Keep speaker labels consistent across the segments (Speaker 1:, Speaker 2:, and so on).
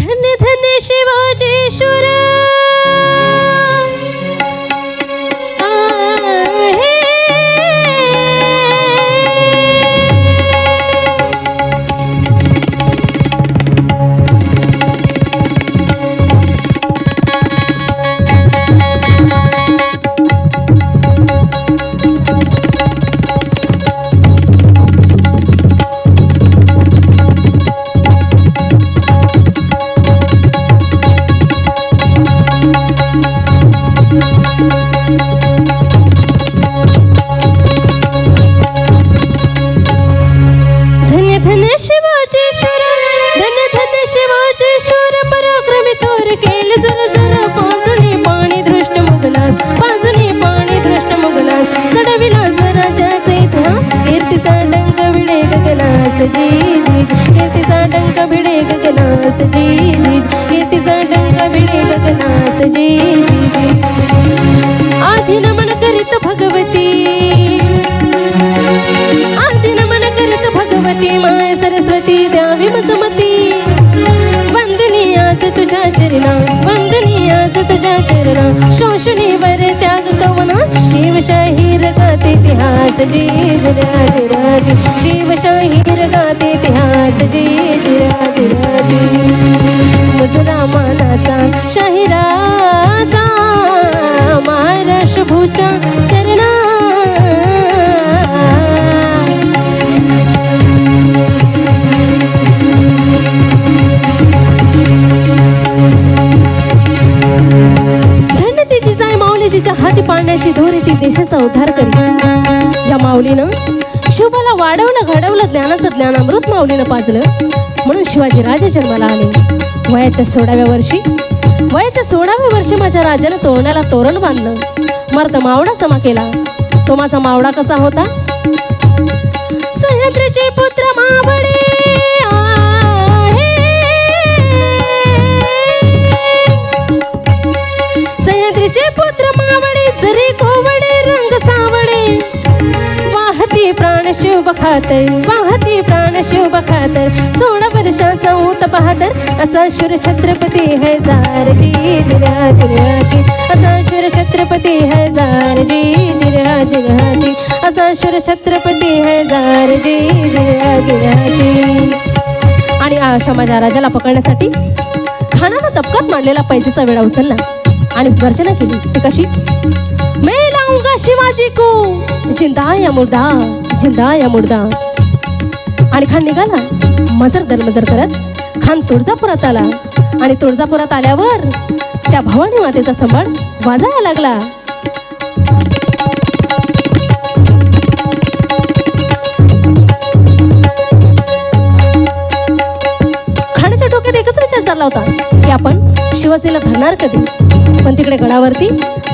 Speaker 1: धन्य धन्य शिवाजेश्वर कीर्तीचा डंक भिडे गगनास जी जी कीर्तीचा डंक भिडे गगनास जी जी आधी नमन करीत भगवती आधी नमन करीत भगवती माय सरस्वती द्यावी मजमती वंदनी आज तुझ्या चरणा वंदनी आज तुझ्या चरणा शोषणी वर त्याग कवना शिवशाहीर गाते इतिहास जी राज राज शिवशाहीर गाते इतिहास जी राज राज मुजरा मानाचा शाहिराचा महाराष्ट्र भूच्या चरणा जिच्या हाती पाण्याची दोरी ती देशाचा उद्धार करी. या माऊलीनं शिवबाला वाढवलं घडवलं ज्ञानाचं ज्ञानामृत माऊलीनं पाजलं म्हणून शिवाजी राजे जन्माला आले. वयाच्या 16व्या वर्षी माझ्या राजानं तोरणाला तोरण बांधलं. मर्द मावडा जमा केला. तो माझा मावडा कसा होता? सह्याद्रीचे पुत्र मावडे सह्याद्रीचे पुत्र मावडे जरी कोवडे रंग सावडे वाहती प्राण शिव बखातर वाहती प्राण शिव बखातर 16 वर्षाचा ऊत बहादर असा शूर छत्रपती हजार जी राज राजी असा शूर छत्रपती हजार जी राज राजी असा शूर छत्रपती हजार जी राज राजी. आणि अशा माझ्या राजाला पकडण्यासाठी खानानं तपकात मांडलेला पैसेचा वेळा उचलला आणि गर्जना केली. ती कशी? मैं लाऊंगा शिवाजी को जिंदा या मुर्दा जिंदा या मुर्दा. आणि खान निघाला मजर दरमजर करत. खान तुळजापुरात आला आणि तुळजापुरात आल्यावर त्या भवानी मातेचा संभाळ वाजायला लागला. खानाच्या डोक्यात एकच विचार चालला होता की आपण शिवसेनेला धरणार कधी. पण तिकडे गडावरती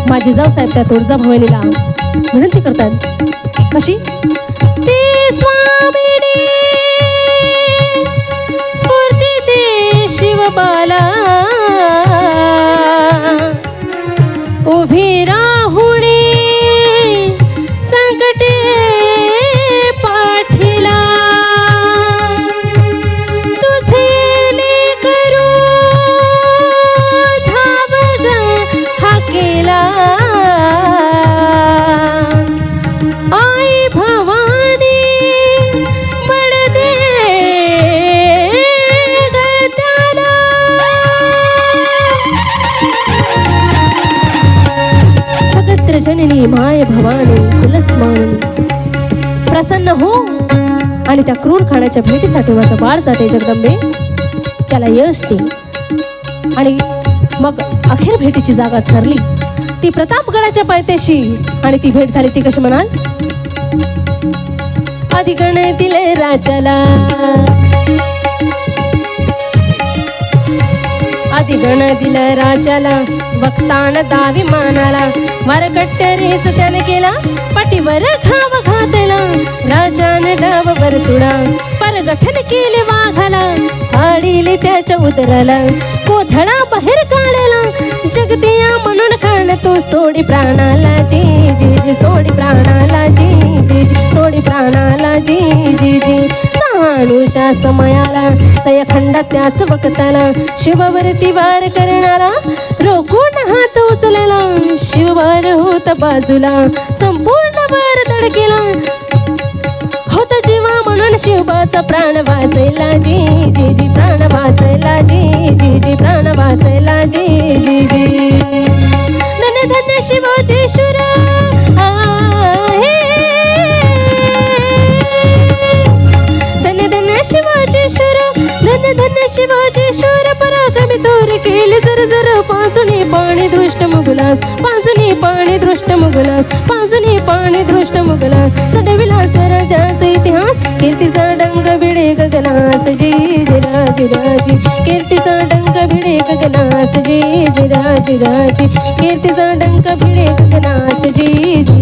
Speaker 1: माझी जाऊ साहेब त्या तुळजा भवानीला विनंती करतात. कशी? ते स्वामिनी स्फूर्ती दे शिवबाला उभी राहुणी संकटे पाठीला तुझे लेकरू धाव हाकेला आई भवानी बळ दे गत्याला. जगत्र जननी माय भवानी कुलस्मानी प्रसन्न हो आणि त्या क्रूर खाण्याच्या भेटीसाठी माझं बाळ जाते जगदंबे. त्याला यश दे. आणि मग अखेर भेटीची जागा ठरली ती प्रतापगडाच्या पायथ्याशी. आणि ती भेट झाली ती कशी म्हणाल? अधिगण दिले राजाला अधिगण दिलं राजाला वक्तान दावी मानाला वारकट्टरीच त्याने केला पाठीवर घाव घातला. राजाने डाव वरतुडा परगठन केले वाघाला आडीले त्याच्या उदराला कोथळा बाहेर काढला. जगदिया म्हणून खाण तो सोडी प्राणाला जी जी जी सोडी प्राणाला जी जी जी सोडी प्राणाला जी जी जी. सहानुषा या समयाला सयखंडात त्याच वक्ताला शिवावरती वार करणारा रोखून हात उचलला शिववार होत बाजूला संपूर्ण वार धडकेला होत जीवा म्हणून शिवबाचा प्राण वाचला जी जी जी प्राण वाचला जी जी जी प्राण वाचला जी जी जी धन्य धन्य शिवाजी शूर आहे धन्य धन्य शिवाजी शूर धन्य धन्य शिवाजी शूर पराक्रमी थोर केले जर जर पाजुनी पाणी दृष्ट मुगलास पाजुनी पाणी दृष्ट मुगलास पाजुनी पाणी दृष्ट मुगलास चढविला स्वराज्याचा इतिहास कीर्तीचा डंग भिडे गगनास जी जी राजी राजी कीर्तीचा डंग भिडे गगनास जी जी राजी राजी कीर्तीचा डंग भिडे गगनास जी जी